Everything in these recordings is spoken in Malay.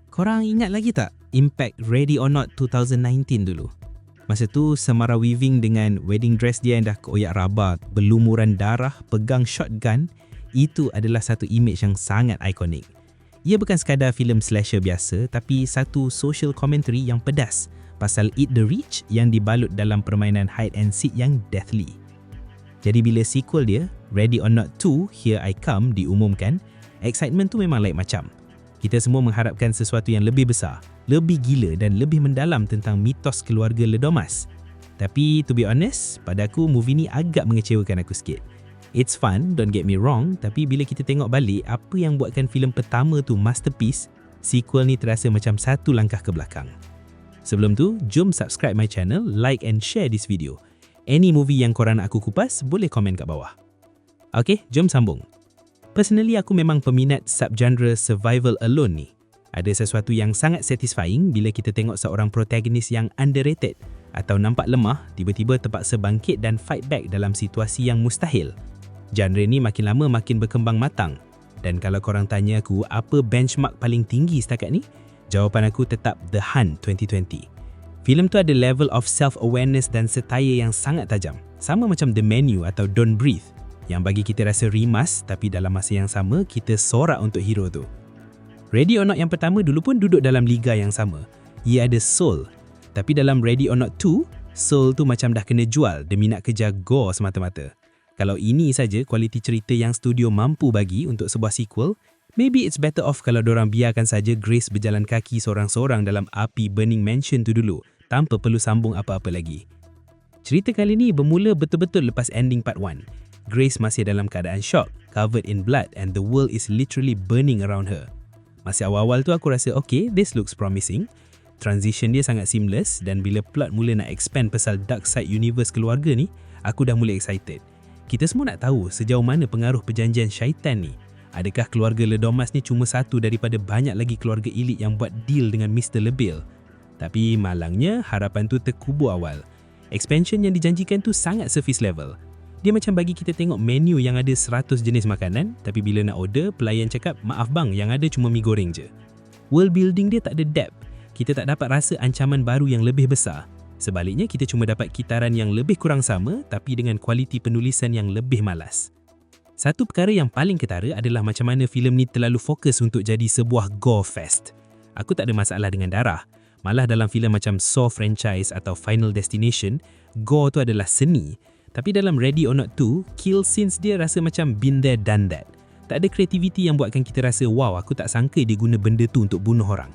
Korang ingat lagi tak impact Ready or Not 2019 dulu? Masa tu Samara Weaving dengan wedding dress dia yang dah koyak raba, berlumuran darah, pegang shotgun, itu adalah satu image yang sangat ikonik. Ia bukan sekadar filem slasher biasa, tapi satu social commentary yang pedas pasal Eat the Rich yang dibalut dalam permainan hide and seek yang deathly. Jadi bila sequel dia, Ready or Not 2, Here I Come diumumkan, excitement tu memang lain macam. Kita semua mengharapkan sesuatu yang lebih besar, lebih gila dan lebih mendalam tentang mitos keluarga Ledomas. Tapi to be honest, pada aku movie ni agak mengecewakan aku sikit. It's fun, don't get me wrong, tapi bila kita tengok balik apa yang buatkan filem pertama tu masterpiece, sequel ni terasa macam satu langkah ke belakang. Sebelum tu, jom subscribe my channel, like and share this video. Any movie yang korang nak aku kupas, boleh komen kat bawah. Okay, jom sambung. Personally, aku memang peminat subgenre survival alone ni. Ada sesuatu yang sangat satisfying bila kita tengok seorang protagonis yang underrated atau nampak lemah, tiba-tiba terpaksa bangkit dan fight back dalam situasi yang mustahil. Genre ni makin lama makin berkembang matang. Dan kalau korang tanya aku apa benchmark paling tinggi setakat ni, jawapan aku tetap The Hunt 2020. Filem tu ada level of self-awareness dan satire yang sangat tajam. Sama macam The Menu atau Don't Breathe, yang bagi kita rasa rimas tapi dalam masa yang sama kita sorak untuk hero tu. Ready or Not yang pertama dulu pun duduk dalam liga yang sama. Ia ada soul. Tapi dalam Ready or Not 2, soul tu macam dah kena jual demi nak kejar gore semata-mata. Kalau ini saja kualiti cerita yang studio mampu bagi untuk sebuah sequel, maybe it's better off kalau dorang biarkan saja Grace berjalan kaki seorang-seorang dalam api Burning Mansion tu dulu, tanpa perlu sambung apa-apa lagi. Cerita kali ni bermula betul-betul lepas ending part 1. Grace masih dalam keadaan shock, covered in blood and the world is literally burning around her. Masa awal-awal tu aku rasa okay, this looks promising. Transition dia sangat seamless dan bila plot mula nak expand pasal dark side universe keluarga ni, aku dah mula excited. Kita semua nak tahu sejauh mana pengaruh perjanjian syaitan ni. Adakah keluarga Ledomas ni cuma satu daripada banyak lagi keluarga elit yang buat deal dengan Mr. Lebel? Tapi malangnya harapan tu terkubur awal. Expansion yang dijanjikan tu sangat surface level. Dia macam bagi kita tengok menu yang ada 100 jenis makanan, tapi bila nak order, pelayan cakap, maaf bang, yang ada cuma mi goreng je. World building dia tak ada depth. Kita tak dapat rasa ancaman baru yang lebih besar. Sebaliknya, kita cuma dapat kitaran yang lebih kurang sama, tapi dengan kualiti penulisan yang lebih malas. Satu perkara yang paling ketara adalah macam mana filem ni terlalu fokus untuk jadi sebuah gore fest. Aku tak ada masalah dengan darah. Malah dalam filem macam Saw franchise atau Final Destination, gore tu adalah seni. Tapi dalam Ready or Not 2, kill scenes dia rasa macam been there done that. Tak ada kreativiti yang buatkan kita rasa, wow, aku tak sangka dia guna benda tu untuk bunuh orang.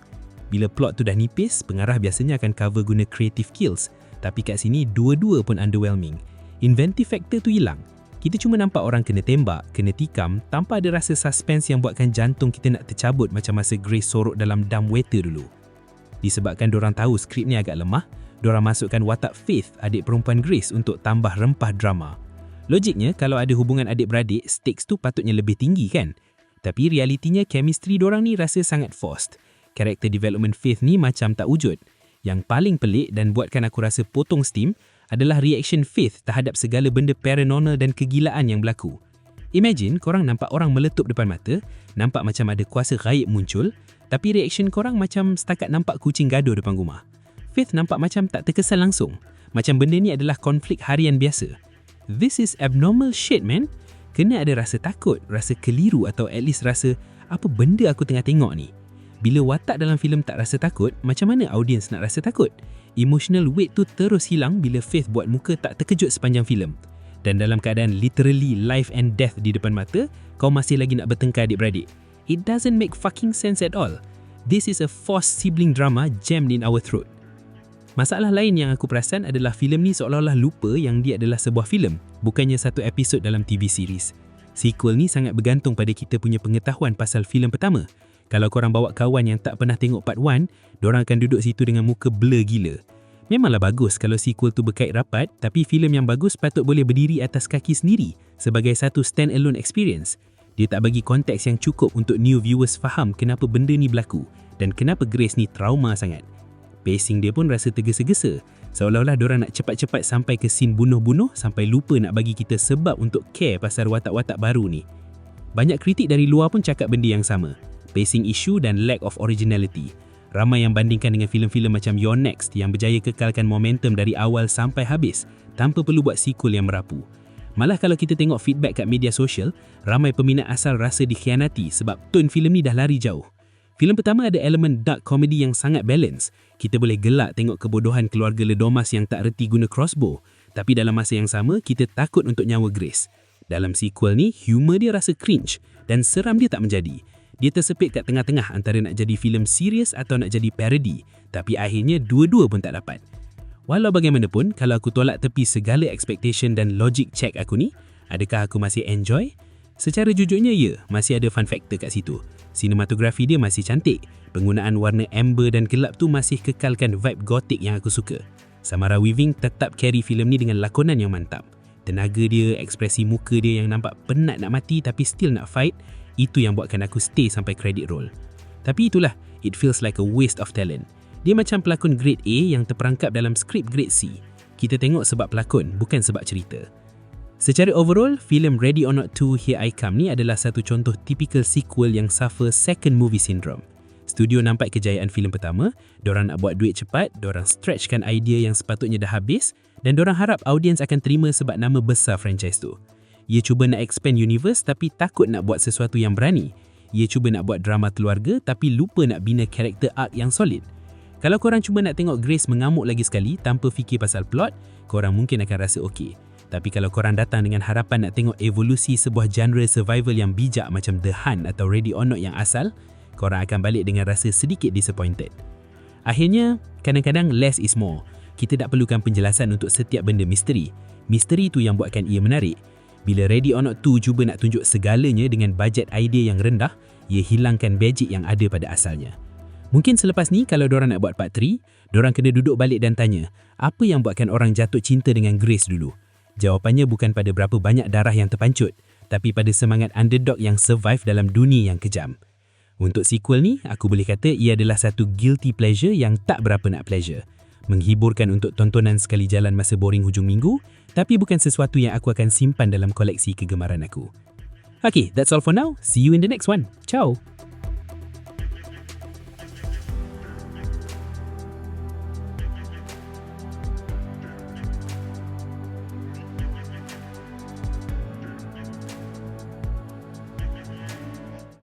Bila plot tu dah nipis, pengarah biasanya akan cover guna creative kills. Tapi kat sini, dua-dua pun underwhelming. Inventive factor tu hilang. Kita cuma nampak orang kena tembak, kena tikam, tanpa ada rasa suspense yang buatkan jantung kita nak tercabut macam masa Grace sorok dalam dumbwaiter dulu. Disebabkan dorang tahu skrip ni agak lemah, dorang masukkan watak Faith, adik perempuan Grace, untuk tambah rempah drama. Logiknya, kalau ada hubungan adik-beradik, stakes tu patutnya lebih tinggi kan? Tapi realitinya, chemistry dorang ni rasa sangat forced. Character development Faith ni macam tak wujud. Yang paling pelik dan buatkan aku rasa potong steam adalah reaction Faith terhadap segala benda paranormal dan kegilaan yang berlaku. Imagine korang nampak orang meletup depan mata, nampak macam ada kuasa gaib muncul, tapi reaction korang macam setakat nampak kucing gaduh depan rumah. Faith nampak macam tak terkesan langsung. Macam benda ni adalah konflik harian biasa. This is abnormal shit, man. Kena ada rasa takut, rasa keliru atau at least rasa, apa benda aku tengah tengok ni? Bila watak dalam filem tak rasa takut, macam mana audiens nak rasa takut? Emotional weight tu terus hilang bila Faith buat muka tak terkejut sepanjang filem. Dan dalam keadaan literally life and death di depan mata, kau masih lagi nak bertengkar adik-beradik. It doesn't make fucking sense at all. This is a forced sibling drama jammed in our throat. Masalah lain yang aku perasan adalah filem ni seolah-olah lupa yang dia adalah sebuah filem, bukannya satu episod dalam TV series. Sequel ni sangat bergantung pada kita punya pengetahuan pasal filem pertama. Kalau korang bawa kawan yang tak pernah tengok part 1, dorang akan duduk situ dengan muka blur gila. Memanglah bagus kalau sequel tu berkait rapat, tapi filem yang bagus patut boleh berdiri atas kaki sendiri sebagai satu stand-alone experience. Dia tak bagi konteks yang cukup untuk new viewers faham kenapa benda ni berlaku dan kenapa Grace ni trauma sangat. Pacing dia pun rasa tergesa-gesa, seolah-olah diorang nak cepat-cepat sampai ke scene bunuh-bunuh sampai lupa nak bagi kita sebab untuk care pasal watak-watak baru ni. Banyak kritik dari luar pun cakap benda yang sama. pacing issue dan lack of originality. Ramai yang bandingkan dengan filem-filem macam You're Next yang berjaya kekalkan momentum dari awal sampai habis tanpa perlu buat sequel yang merapu. Malah kalau kita tengok feedback kat media sosial, ramai peminat asal rasa dikhianati sebab tone filem ni dah lari jauh. Filem pertama ada elemen dark comedy yang sangat balance. Kita boleh gelak tengok kebodohan keluarga Ledomas yang tak reti guna crossbow, tapi dalam masa yang sama kita takut untuk nyawa Grace. Dalam sequel ni, humor dia rasa cringe dan seram dia tak menjadi. Dia tersepit kat tengah-tengah antara nak jadi filem serius atau nak jadi parody, tapi akhirnya dua-dua pun tak dapat. Walau bagaimanapun, kalau aku tolak tepi segala expectation dan logic check aku ni, adakah aku masih enjoy? Secara jujurnya ya, masih ada fun factor kat situ. Sinematografi dia masih cantik, penggunaan warna amber dan gelap tu masih kekalkan vibe gothic yang aku suka. Samara Weaving tetap carry filem ni dengan lakonan yang mantap. Tenaga dia, ekspresi muka dia yang nampak penat nak mati tapi still nak fight, itu yang buatkan aku stay sampai credit roll. Tapi itulah, it feels like a waste of talent. Dia macam pelakon grade A yang terperangkap dalam skrip grade C. Kita tengok sebab pelakon, bukan sebab cerita. Secara overall, filem Ready or Not 2 Here I Come ni adalah satu contoh typical sequel yang suffer second movie syndrome. Studio nampak kejayaan filem pertama, dorang nak buat duit cepat, dorang stretchkan idea yang sepatutnya dah habis dan dorang harap audiens akan terima sebab nama besar franchise tu. Ia cuba nak expand universe tapi takut nak buat sesuatu yang berani. Ia cuba nak buat drama keluarga tapi lupa nak bina karakter arc yang solid. Kalau korang cuba nak tengok Grace mengamuk lagi sekali tanpa fikir pasal plot, korang mungkin akan rasa okey. Tapi kalau korang datang dengan harapan nak tengok evolusi sebuah genre survival yang bijak macam The Hunt atau Ready or Not yang asal, korang akan balik dengan rasa sedikit disappointed. Akhirnya, kadang-kadang less is more. Kita tak perlukan penjelasan untuk setiap benda misteri. Misteri tu yang buatkan ia menarik. Bila Ready or Not 2 cuba nak tunjuk segalanya dengan bajet idea yang rendah, ia hilangkan magic yang ada pada asalnya. Mungkin selepas ni kalau dorang nak buat part 3, dorang kena duduk balik dan tanya, apa yang buatkan orang jatuh cinta dengan Grace dulu? Jawapannya bukan pada berapa banyak darah yang terpancut, tapi pada semangat underdog yang survive dalam dunia yang kejam. Untuk sequel ni, aku boleh kata ia adalah satu guilty pleasure yang tak berapa nak pleasure. Menghiburkan untuk tontonan sekali jalan masa boring hujung minggu, tapi bukan sesuatu yang aku akan simpan dalam koleksi kegemaran aku. Okay, that's all for now. See you in the next one. Ciao!